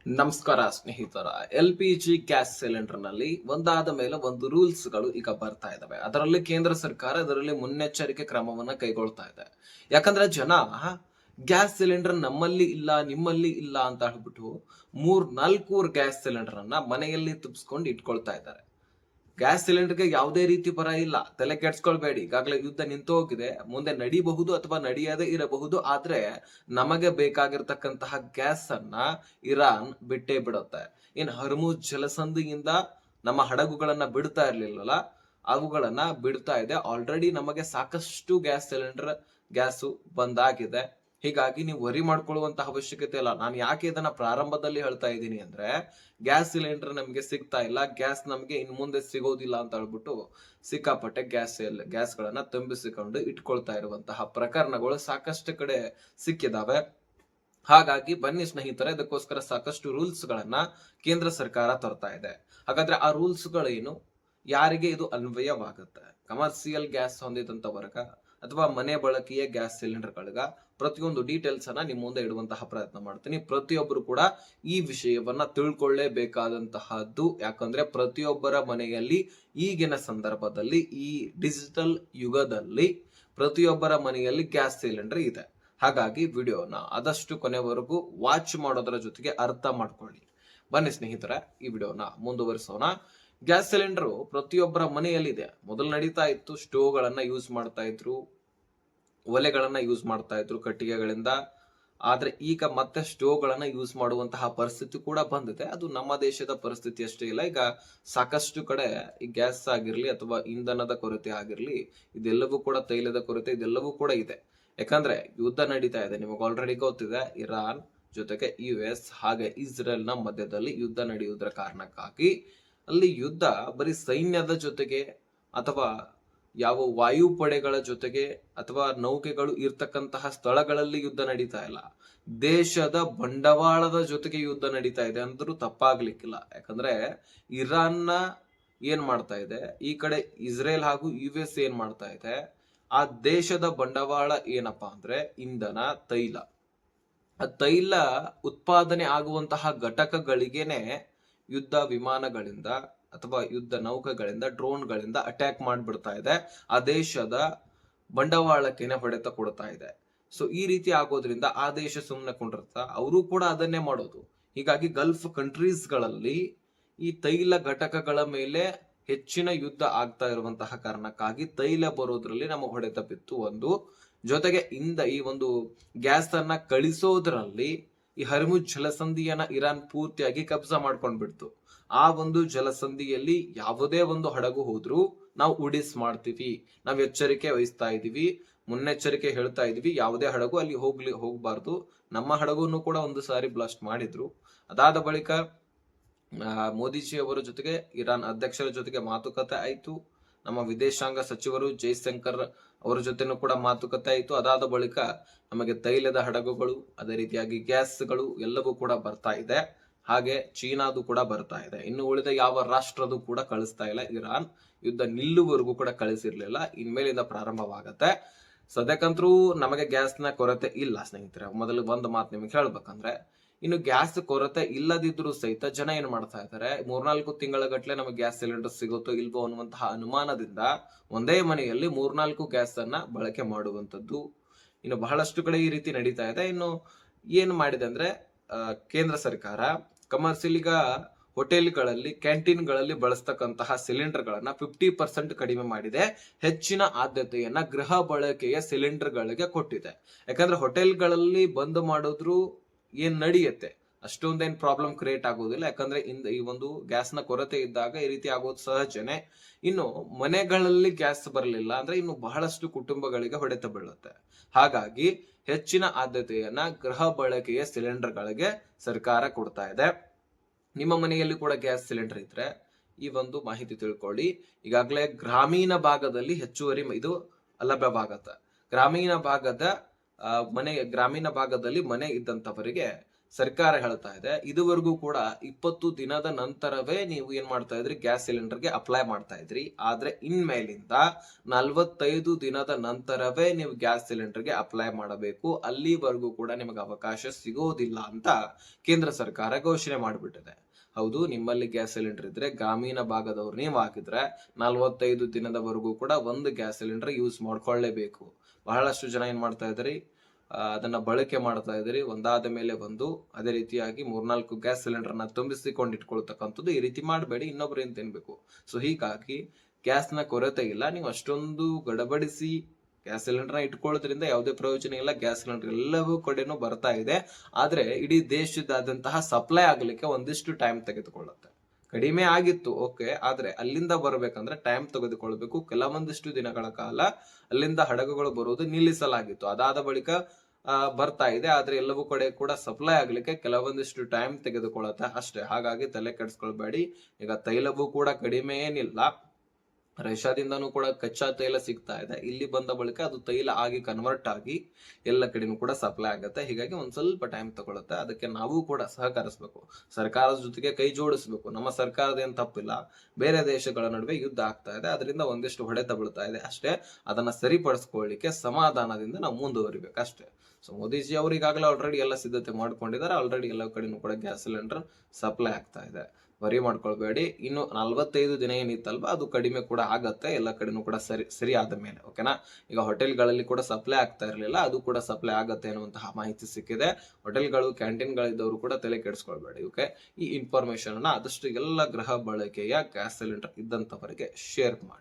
ನಮಸ್ಕಾರ ಸ್ನೇಹಿತರ. LPG gas cylinder ನಲ್ಲಿ ಒಂದಾದ ಮೇಲೆ ಒಂದು ರೂಲ್ಸ್ ಗಳು ಈಗ ಬರ್ತಾ ಇದಾವೆ. ಅದರಲ್ಲಿ ಕೇಂದ್ರ ಸರ್ಕಾರ ಇದರಲ್ಲಿ ಮುನ್ನೆಚ್ಚರಿಕೆ ಕ್ರಮವನ್ನ ಕೈಗೊಳ್ತಾ ಇದೆ. ಯಾಕಂದ್ರೆ ಜನ ಗ್ಯಾಸ್ ಸಿಲಿಂಡರ್ ನಮ್ಮಲ್ಲಿ ಇಲ್ಲ ನಿಮ್ಮಲ್ಲಿ ಇಲ್ಲ ಅಂತ ಹೇಳ್ಬಿಟ್ಟು 3-4 ಗ್ಯಾಸ್ ಸಿಲಿಂಡರ್ ಅನ್ನ ಮನೆಯಲ್ಲಿ ತುಂಬಿಸ್ಕೊಂಡು ಇಟ್ಕೊಳ್ತಾ ಇದ್ದಾರೆ. ಗ್ಯಾಸ್ ಸಿಲಿಂಡರ್ಗೆ ಯಾವುದೇ ರೀತಿ ಬರ ಇಲ್ಲ, ತಲೆ ಕೆಡ್ಸ್ಕೊಳ್ಬೇಡಿ. ಈಗಾಗಲೇ ಯುದ್ಧ ನಿಂತು ಹೋಗಿದೆ, ಮುಂದೆ ನಡಿಬಹುದು ಅಥವಾ ನಡೆಯದೇ ಇರಬಹುದು. ಆದ್ರೆ ನಮಗೆ ಬೇಕಾಗಿರ್ತಕ್ಕಂತಹ ಗ್ಯಾಸ್ ಅನ್ನ ಇರಾನ್ ಬಿಟ್ಟೇ ಬಿಡುತ್ತೆ. ಇನ್ ಹರ್ಮುಜ್ ಜಲಸಂಧಿಯಿಂದ ನಮ್ಮ ಹಡಗುಗಳನ್ನ ಬಿಡ್ತಾ ಇರ್ಲಿಲ್ಲಲ್ಲ, ಅವುಗಳನ್ನ ಬಿಡ್ತಾ ಇದೆ. ಆಲ್ರೆಡಿ ನಮಗೆ ಸಾಕಷ್ಟು ಗ್ಯಾಸ್ ಸಿಲಿಂಡರ್ ಗ್ಯಾಸು ಬಂದಾಗಿದೆ. ಹೀಗಾಗಿ ನೀವು ವರಿ ಮಾಡ್ಕೊಳ್ಳುವಂತಹ ಅವಶ್ಯಕತೆ ಇಲ್ಲ. ನಾನು ಯಾಕೆ ಇದನ್ನ ಪ್ರಾರಂಭದಲ್ಲಿ ಹೇಳ್ತಾ ಇದ್ದೀನಿ ಅಂದ್ರೆ, ಗ್ಯಾಸ್ ಸಿಲಿಂಡರ್ ನಮಗೆ ಸಿಗ್ತಾ ಇಲ್ಲ, ಗ್ಯಾಸ್ ನಮಗೆ ಇನ್ ಮುಂದೆ ಸಿಗೋದಿಲ್ಲ ಅಂತ ಹೇಳ್ಬಿಟ್ಟು ಸಿಕ್ಕಾಪಟ್ಟೆ ಗ್ಯಾಸ್ಗಳನ್ನ ತುಂಬಿಸಿಕೊಂಡು ಇಟ್ಕೊಳ್ತಾ ಇರುವಂತಹ ಪ್ರಕರಣಗಳು ಸಾಕಷ್ಟು ಕಡೆ ಸಿಕ್ಕಿದಾವೆ. ಹಾಗಾಗಿ ಬನ್ನಿ ಸ್ನೇಹಿತರೆ, ಇದಕ್ಕೋಸ್ಕರ ಸಾಕಷ್ಟು ರೂಲ್ಸ್ ಗಳನ್ನ ಕೇಂದ್ರ ಸರ್ಕಾರ ತರ್ತಾ ಇದೆ. ಹಾಗಾದ್ರೆ ಆ ರೂಲ್ಸ್ ಗಳೇನು, ಯಾರಿಗೆ ಇದು ಅನ್ವಯವಾಗುತ್ತೆ? ಕಮರ್ಷಿಯಲ್ ಗ್ಯಾಸ್ ಹೊಂದಿದಂತ ವರ್ಗ ಅಥವಾ ಮನೆ ಬಳಕೆಯ ಗ್ಯಾಸ್ ಸಿಲಿಂಡರ್ ಗಳಿಗ ಪ್ರತಿಯೊಂದು ಡೀಟೇಲ್ಸ್ ಅನ್ನ ನಿಮ್ ಮುಂದೆ ಇಡುವಂತಹ ಪ್ರಯತ್ನ ಮಾಡ್ತೀನಿ. ಪ್ರತಿಯೊಬ್ಬರು ಕೂಡ ಈ ವಿಷಯವನ್ನ ತಿಳ್ಕೊಳ್ಳೇಬೇಕಾದಂತಹದ್ದು. ಯಾಕಂದ್ರೆ ಪ್ರತಿಯೊಬ್ಬರ ಮನೆಯಲ್ಲಿ ಈಗಿನ ಸಂದರ್ಭದಲ್ಲಿ, ಈ ಡಿಜಿಟಲ್ ಯುಗದಲ್ಲಿ ಪ್ರತಿಯೊಬ್ಬರ ಮನೆಯಲ್ಲಿ ಗ್ಯಾಸ್ ಸಿಲಿಂಡರ್ ಇದೆ. ಹಾಗಾಗಿ ವಿಡಿಯೋನ ಆದಷ್ಟು ಕೊನೆವರೆಗೂ ವಾಚ್ ಮಾಡೋದರ ಜೊತೆಗೆ ಅರ್ಥ ಮಾಡ್ಕೊಳ್ಳಿ. ಬನ್ನಿ ಸ್ನೇಹಿತರೆ, ಈ ವಿಡಿಯೋನ ಮುಂದುವರಿಸೋಣ. ಗ್ಯಾಸ್ ಸಿಲಿಂಡರ್ ಪ್ರತಿಯೊಬ್ಬರ ಮನೆಯಲ್ಲಿದೆ. ಮೊದಲು ನಡೀತಾ ಇತ್ತು, ಸ್ಟೋವ್ ಗಳನ್ನ ಯೂಸ್ ಮಾಡ್ತಾ ಇದ್ರು, ಒಲೆಗಳನ್ನ ಯೂಸ್ ಮಾಡ್ತಾ ಇದ್ರು ಕಟ್ಟಿಗೆಗಳಿಂದ. ಆದ್ರೆ ಈಗ ಮತ್ತೆ ಸ್ಟೋವ್ ಗಳನ್ನ ಯೂಸ್ ಮಾಡುವಂತಹ ಪರಿಸ್ಥಿತಿ ಕೂಡ ಬಂದಿದೆ. ಅದು ನಮ್ಮ ದೇಶದ ಪರಿಸ್ಥಿತಿ ಅಷ್ಟೇ ಇಲ್ಲ, ಈಗ ಸಾಕಷ್ಟು ಕಡೆ ಈ ಗ್ಯಾಸ್ ಆಗಿರ್ಲಿ ಅಥವಾ ಇಂಧನದ ಕೊರತೆ ಆಗಿರ್ಲಿ, ಇದೆಲ್ಲವೂ ಕೂಡ, ತೈಲದ ಕೊರತೆ, ಇದೆಲ್ಲವೂ ಕೂಡ ಇದೆ. ಯಾಕಂದ್ರೆ ಯುದ್ಧ ನಡೀತಾ ಇದೆ, ನಿಮಗೆ ಆಲ್ರೆಡಿ ಗೊತ್ತಿದೆ. ಇರಾನ್ ಜೊತೆಗೆ US ಹಾಗೆ ಇಸ್ರೇಲ್ ನ ಮಧ್ಯದಲ್ಲಿ ಯುದ್ಧ ನಡೆಯುವುದರ ಕಾರಣಕ್ಕಾಗಿ ಅಲ್ಲಿ ಯುದ್ಧ ಬರೀ ಸೈನ್ಯದ ಜೊತೆಗೆ ಅಥವಾ ಯಾವ ವಾಯುಪಡೆಗಳ ಜೊತೆಗೆ ಅಥವಾ ನೌಕೆಗಳು ಇರ್ತಕ್ಕಂತಹ ಸ್ಥಳಗಳಲ್ಲಿ ಯುದ್ಧ ನಡೀತಾ ಇಲ್ಲ, ದೇಶದ ಬಂಡವಾಳದ ಜೊತೆಗೆ ಯುದ್ಧ ನಡೀತಾ ಇದೆ ಅಂದ್ರೂ ತಪ್ಪಾಗ್ಲಿಕ್ಕಿಲ್ಲ. ಯಾಕಂದ್ರೆ ಇರಾನ್ನ ಏನ್ ಮಾಡ್ತಾ ಇದೆ, ಈ ಕಡೆ ಇಸ್ರೇಲ್ ಹಾಗೂ US ಏನ್ ಮಾಡ್ತಾ ಇದೆ, ಆ ದೇಶದ ಬಂಡವಾಳ ಏನಪ್ಪಾ ಅಂದ್ರೆ ಇಂಧನ, ತೈಲ. ಆ ತೈಲ ಉತ್ಪಾದನೆ ಆಗುವಂತಹ ಘಟಕಗಳಿಗೇನೆ ಯುದ್ಧ ವಿಮಾನಗಳಿಂದ ಅಥವಾ ಯುದ್ಧ ನೌಕೆಗಳಿಂದ, ಡ್ರೋನ್ಗಳಿಂದ ಅಟ್ಯಾಕ್ ಮಾಡ್ಬಿಡ್ತಾ ಇದೆ. ಆ ದೇಶದ ಬಂಡವಾಳಕ್ಕೆನೆ ಹೊಡೆತ ಕೊಡ್ತಾ ಇದೆ. ಸೊ ಈ ರೀತಿ ಆಗೋದ್ರಿಂದ ಆ ದೇಶ ಸುಮ್ಮನೆ ಕೊಂಡಿರ್ತಾ, ಅವರು ಕೂಡ ಅದನ್ನೇ ಮಾಡೋದು. ಹೀಗಾಗಿ ಗಲ್ಫ್ ಕಂಟ್ರೀಸ್ ಗಳಲ್ಲಿ ಈ ತೈಲ ಘಟಕಗಳ ಮೇಲೆ ಹೆಚ್ಚಿನ ಯುದ್ಧ ಆಗ್ತಾ ಇರುವಂತಹ ಕಾರಣಕ್ಕಾಗಿ ತೈಲ ಬರೋದ್ರಲ್ಲಿ ನಮಗೆ ಹೊಡೆತ ಬಿತ್ತು ಒಂದು. ಜೊತೆಗೆ ಈ ಒಂದು ಗ್ಯಾಸ್ ಅನ್ನ ಕಳಿಸೋದ್ರಲ್ಲಿ ಈ ಹರ್ಮುಜ್ ಜಲಸಂಧಿಯನ್ನ ಇರಾನ್ ಪೂರ್ತಿಯಾಗಿ ಕಬ್ಜಾ ಮಾಡ್ಕೊಂಡ್ ಬಿಡ್ತು. ಆ ಒಂದು ಜಲಸಂಧಿಯಲ್ಲಿ ಯಾವುದೇ ಒಂದು ಹಡಗು ಹೋದ್ರು ನಾವು ಉಡಿಸ್ ಮಾಡ್ತೀವಿ, ನಾವು ಎಚ್ಚರಿಕೆ ವಹಿಸ್ತಾ ಇದೀವಿ, ಮುನ್ನೆಚ್ಚರಿಕೆ ಹೇಳ್ತಾ ಇದೀವಿ, ಯಾವುದೇ ಹಡಗು ಅಲ್ಲಿ ಹೋಗ್ಬಾರ್ದು. ನಮ್ಮ ಹಡಗುನು ಕೂಡ ಒಂದು ಸಾರಿ ಬ್ಲಾಸ್ಟ್ ಮಾಡಿದ್ರು. ಅದಾದ ಬಳಿಕ ಮೋದಿಜಿ ಅವರ ಜೊತೆಗೆ ಇರಾನ್ ಅಧ್ಯಕ್ಷರ ಜೊತೆಗೆ ಮಾತುಕತೆ ಆಯ್ತು. ನಮ್ಮ ವಿದೇಶಾಂಗ ಸಚಿವರು ಜೈಶಂಕರ್ ಅವರ ಜೊತೆನೂ ಕೂಡ ಮಾತುಕತೆ ಆಯಿತು. ಅದಾದ ಬಳಿಕ ನಮಗೆ ತೈಲದ ಹಡಗುಗಳು, ಅದೇ ರೀತಿಯಾಗಿ ಗ್ಯಾಸ್ಗಳು ಎಲ್ಲವೂ ಕೂಡ ಬರ್ತಾ ಇದೆ. ಹಾಗೆ ಚೀನಾದು ಕೂಡ ಬರ್ತಾ ಇದೆ. ಇನ್ನು ಉಳಿದ ಯಾವ ರಾಷ್ಟ್ರದು ಕೂಡ ಕಳಿಸ್ತಾ ಇಲ್ಲ. ಇರಾನ್ ಯುದ್ಧ ನಿಲ್ಲುವರೆಗೂ ಕೂಡ ಕಳಿಸಿರ್ಲಿಲ್ಲ, ಇನ್ಮೇಲಿಂದ ಪ್ರಾರಂಭವಾಗತ್ತೆ. ಸದ್ಯಕ್ಕಂತರೂ ನಮಗೆ ಗ್ಯಾಸ್ನ ಕೊರತೆ ಇಲ್ಲ ಸ್ನೇಹಿತರೆ. ಮೊದಲು ಒಂದು ಮಾತು ನಿಮಗೆ ಹೇಳ್ಬೇಕಂದ್ರೆ, ಇನ್ನು ಗ್ಯಾಸ್ ಕೊರತೆ ಇಲ್ಲದಿದ್ರು ಸಹಿತ ಜನ ಏನ್ ಮಾಡ್ತಾ ಇದ್ದಾರೆ, 3-4 ತಿಂಗಳ ಗಟ್ಟಲೆ ನಮಗೆ ಗ್ಯಾಸ್ ಸಿಲಿಂಡರ್ ಸಿಗುತ್ತೋ ಇಲ್ವೋ ಅನ್ನುವಂತಹ ಅನುಮಾನದಿಂದ ಒಂದೇ ಮನೆಯಲ್ಲಿ 3-4 ಗ್ಯಾಸ್ ಅನ್ನ ಬಳಕೆ ಮಾಡುವಂತದ್ದು ಇನ್ನು ಬಹಳಷ್ಟು ಕಡೆ ಈ ರೀತಿ ನಡೀತಾ ಇದೆ. ಇನ್ನು ಏನ್ ಮಾಡಿದೆ ಅಂದ್ರೆ, ಕೇಂದ್ರ ಸರ್ಕಾರ ಕಮರ್ಷಿಯಲ್ ಈಗ ಹೋಟೆಲ್ಗಳಲ್ಲಿ, ಕ್ಯಾಂಟೀನ್ಗಳಲ್ಲಿ ಬಳಸ್ತಕ್ಕಂತಹ ಸಿಲಿಂಡರ್ ಗಳನ್ನ 50% ಕಡಿಮೆ ಮಾಡಿದೆ. ಹೆಚ್ಚಿನ ಆದ್ಯತೆಯನ್ನ ಗೃಹ ಬಳಕೆಯ ಸಿಲಿಂಡರ್ ಗಳಿಗೆ ಕೊಟ್ಟಿದೆ. ಯಾಕಂದ್ರೆ ಹೋಟೆಲ್ಗಳಲ್ಲಿ ಬಂದ್ ಮಾಡಿದ್ರು ಏನ್ ನಡೆಯುತ್ತೆ, ಅಷ್ಟೊಂದೇನ್ ಪ್ರಾಬ್ಲಮ್ ಕ್ರಿಯೇಟ್ ಆಗೋದಿಲ್ಲ. ಯಾಕಂದ್ರೆ ಈ ಒಂದು ಗ್ಯಾಸ್ ನ ಕೊರತೆ ಇದ್ದಾಗ ಈ ರೀತಿ ಆಗೋದು ಸಹಜನೆ. ಇನ್ನು ಮನೆಗಳಲ್ಲಿ ಗ್ಯಾಸ್ ಬರಲಿಲ್ಲ ಅಂದ್ರೆ ಇನ್ನು ಬಹಳಷ್ಟು ಕುಟುಂಬಗಳಿಗೆ ಹೊಡೆತ ಬೀಳುತ್ತೆ. ಹಾಗಾಗಿ ಹೆಚ್ಚಿನ ಆದ್ಯತೆಯನ್ನ ಗೃಹ ಬಳಕೆಯ ಸಿಲಿಂಡರ್ ಗಳಿಗೆ ಸರ್ಕಾರ ಕೊಡ್ತಾ ಇದೆ. ನಿಮ್ಮ ಮನೆಯಲ್ಲಿ ಕೂಡ ಗ್ಯಾಸ್ ಸಿಲಿಂಡರ್ ಇದ್ರೆ ಈ ಒಂದು ಮಾಹಿತಿ ತಿಳ್ಕೊಳ್ಳಿ. ಈಗಾಗಲೇ ಗ್ರಾಮೀಣ ಭಾಗದಲ್ಲಿ ಹೆಚ್ಚುವರಿ ಇದು ಲಭ್ಯವಾಗತ್ತೆ. ಗ್ರಾಮೀಣ ಭಾಗದಲ್ಲಿ ಮನೆ ಇದ್ದಂತವರಿಗೆ ಸರ್ಕಾರ ಹೇಳ್ತಾ ಇದೆ ಇದುವರೆಗೂ ಕೂಡ 20 ದಿನದ ನಂತರವೇ ನೀವು ಏನ್ ಮಾಡ್ತಾ ಇದ್ರಿ, ಗ್ಯಾಸ್ ಸಿಲಿಂಡರ್ಗೆ ಅಪ್ಲೈ ಮಾಡ್ತಾ ಇದ್ರಿ. ಆದ್ರೆ ಇನ್ಮೇಲಿಂದ 45 ದಿನದ ನಂತರವೇ ನೀವು ಗ್ಯಾಸ್ ಸಿಲಿಂಡರ್ಗೆ ಅಪ್ಲೈ ಮಾಡಬೇಕು. ಅಲ್ಲಿವರೆಗೂ ಕೂಡ ನಿಮಗೆ ಅವಕಾಶ ಸಿಗೋದಿಲ್ಲ ಅಂತ ಕೇಂದ್ರ ಸರ್ಕಾರ ಘೋಷಣೆ ಮಾಡಿಬಿಟ್ಟಿದೆ. ಹೌದು, ನಿಮ್ಮಲ್ಲಿ ಗ್ಯಾಸ್ ಸಿಲಿಂಡರ್ ಇದ್ರೆ, ಗ್ರಾಮೀಣ ಭಾಗದವ್ರು ನೀವು ಹಾಕಿದ್ರೆ 45 ದಿನದವರೆಗೂ ಕೂಡ ಒಂದು ಗ್ಯಾಸ್ ಸಿಲಿಂಡರ್ ಯೂಸ್ ಮಾಡ್ಕೊಳ್ಳೇಬೇಕು. ಬಹಳಷ್ಟು ಜನ ಏನ್ ಮಾಡ್ತಾ ಇದ್ರಿ, ಅದನ್ನ ಬಳಕೆ ಮಾಡ್ತಾ ಇದ್ರಿ, ಒಂದಾದ ಮೇಲೆ ಒಂದು. ಅದೇ ರೀತಿಯಾಗಿ 3-4 ಗ್ಯಾಸ್ ಸಿಲಿಂಡರ್ ನ ತುಂಬಿಸಿಕೊಂಡು ಇಟ್ಕೊಳ್ತಕ್ಕಂಥದ್ದು. ಈ ರೀತಿ ಮಾಡಬೇಡಿ, ಇನ್ನೊಬ್ರು ಏನ್ ತಿನ್ಬೇಕು. ಸೊ ಹೀಗಾಗಿ ಗ್ಯಾಸ್ನ ಕೊರತೆ ಇಲ್ಲ. ನೀವು ಅಷ್ಟೊಂದು ಗಡಬಡಿಸಿ ಗ್ಯಾಸ್ ಸಿಲಿಂಡರ್ ನ ಇಟ್ಕೊಳ್ಳೋದ್ರಿಂದ ಯಾವುದೇ ಪ್ರಯೋಜನ ಇಲ್ಲ. ಗ್ಯಾಸ್ ಸಿಲಿಂಡರ್ ಎಲ್ಲವೂ ಕಡೆನೂ ಬರ್ತಾ ಇದೆ. ಆದ್ರೆ ಇಡೀ ದೇಶದಾದಂತಹ ಸಪ್ಲೈ ಆಗ್ಲಿಕ್ಕೆ ಒಂದಿಷ್ಟು ಟೈಮ್ ತೆಗೆದುಕೊಳ್ಳುತ್ತೆ. ಕಡಿಮೆ ಆಗಿತ್ತು, ಓಕೆ, ಆದ್ರೆ ಅಲ್ಲಿಂದ ಬರ್ಬೇಕಂದ್ರೆ ಟೈಮ್ ತೆಗೆದುಕೊಳ್ಬೇಕು. ಕೆಲವೊಂದಿಷ್ಟು ದಿನಗಳ ಕಾಲ ಅಲ್ಲಿಂದ ಹಡಗುಗಳು ಬರುವುದು ನಿಲ್ಲಿಸಲಾಗಿತ್ತು. ಅದಾದ ಬಳಿಕ ಬರ್ತಾ ಇದೆ. ಆದ್ರೆ ಎಲ್ಲವೂ ಕಡೆ ಕೂಡ ಸಪ್ಲೈ ಆಗ್ಲಿಕ್ಕೆ ಕೆಲವೊಂದಿಷ್ಟು ಟೈಮ್ ತೆಗೆದುಕೊಳ್ಳುತ್ತೆ ಅಷ್ಟೇ. ಹಾಗಾಗಿ ತಲೆ ಕೆಡಿಸ್ಕೊಳ್ಬೇಡಿ. ಈಗ ತೈಲವೂ ಕೂಡ ಕಡಿಮೆ ಏನಿಲ್ಲ. ರಷ್ಯಾದಿಂದನೂ ಕೂಡ ಕಚ್ಚಾ ತೈಲ ಸಿಗ್ತಾ ಇದೆ. ಇಲ್ಲಿ ಬಂದ ಬಳಿಕ ಅದು ತೈಲ ಆಗಿ ಕನ್ವರ್ಟ್ ಆಗಿ ಎಲ್ಲ ಕಡೆನೂ ಕೂಡ ಸಪ್ಲೈ ಆಗುತ್ತೆ. ಹೀಗಾಗಿ ಒಂದ್ ಸ್ವಲ್ಪ ಟೈಮ್ ತಗೊಳುತ್ತೆ. ಅದಕ್ಕೆ ನಾವು ಕೂಡ ಸಹಕರಿಸಬೇಕು, ಸರ್ಕಾರದ ಜೊತೆಗೆ ಕೈ ಜೋಡಿಸ್ಬೇಕು. ನಮ್ಮ ಸರ್ಕಾರದ ಏನ್ ತಪ್ಪಿಲ್ಲ, ಬೇರೆ ದೇಶಗಳ ನಡುವೆ ಯುದ್ಧ ಆಗ್ತಾ ಇದೆ, ಅದರಿಂದ ಒಂದಿಷ್ಟು ಹೊಡೆತ ಬೀಳ್ತಾ ಇದೆ ಅಷ್ಟೇ. ಅದನ್ನ ಸರಿಪಡಿಸ್ಕೊಳ್ಳಿಕ್ಕೆ ಸಮಾಧಾನದಿಂದ ನಾವು ಮುಂದುವರಿಬೇಕು ಅಷ್ಟೇ. ಸೊ ಮೋದಿಜಿ ಅವರು ಈಗಾಗಲೇ ಆಲ್ರೆಡಿ ಎಲ್ಲ ಸಿದ್ಧತೆ ಮಾಡ್ಕೊಂಡಿದ್ದಾರೆ. ಆಲ್ರೆಡಿ ಎಲ್ಲ ಕಡೆನೂ ಕೂಡ ಗ್ಯಾಸ್ ಸಿಲಿಂಡರ್ ಸಪ್ಲೈ ಆಗ್ತಾ ಇದೆ. ವರಿ ಮಾಡ್ಕೊಳ್ಬೇಡಿ. ಇನ್ನು 45 ದಿನ ಏನಿತ್ತಲ್ವಾ, ಅದು ಕಡಿಮೆ ಕೂಡ ಆಗತ್ತೆ ಎಲ್ಲ ಕಡೆನೂ ಕೂಡ ಸರಿ ಆದ ಮೇಲೆ, ಓಕೆನಾ. ಈಗ ಹೋಟೆಲ್ಗಳಲ್ಲಿ ಕೂಡ ಸಪ್ಲೈ ಆಗ್ತಾ ಇರಲಿಲ್ಲ, ಅದು ಕೂಡ ಸಪ್ಲೈ ಆಗತ್ತೆ ಅನ್ನುವಂತಹ ಮಾಹಿತಿ ಸಿಕ್ಕಿದೆ. ಹೋಟೆಲ್ಗಳು, ಕ್ಯಾಂಟೀನ್ಗಳಿದ್ದವರು ಕೂಡ ತಲೆ ಕೆಡಿಸ್ಕೊಳ್ಬೇಡಿ, ಓಕೆ. ಈ ಇನ್ಫಾರ್ಮೇಶನ್ ಅನ್ನ ಆದಷ್ಟು ಎಲ್ಲ ಗೃಹ ಬಳಕೆಯ ಗ್ಯಾಸ್ ಸಿಲಿಂಡರ್ ಇದ್ದಂತವರಿಗೆ ಶೇರ್ ಮಾಡಿ.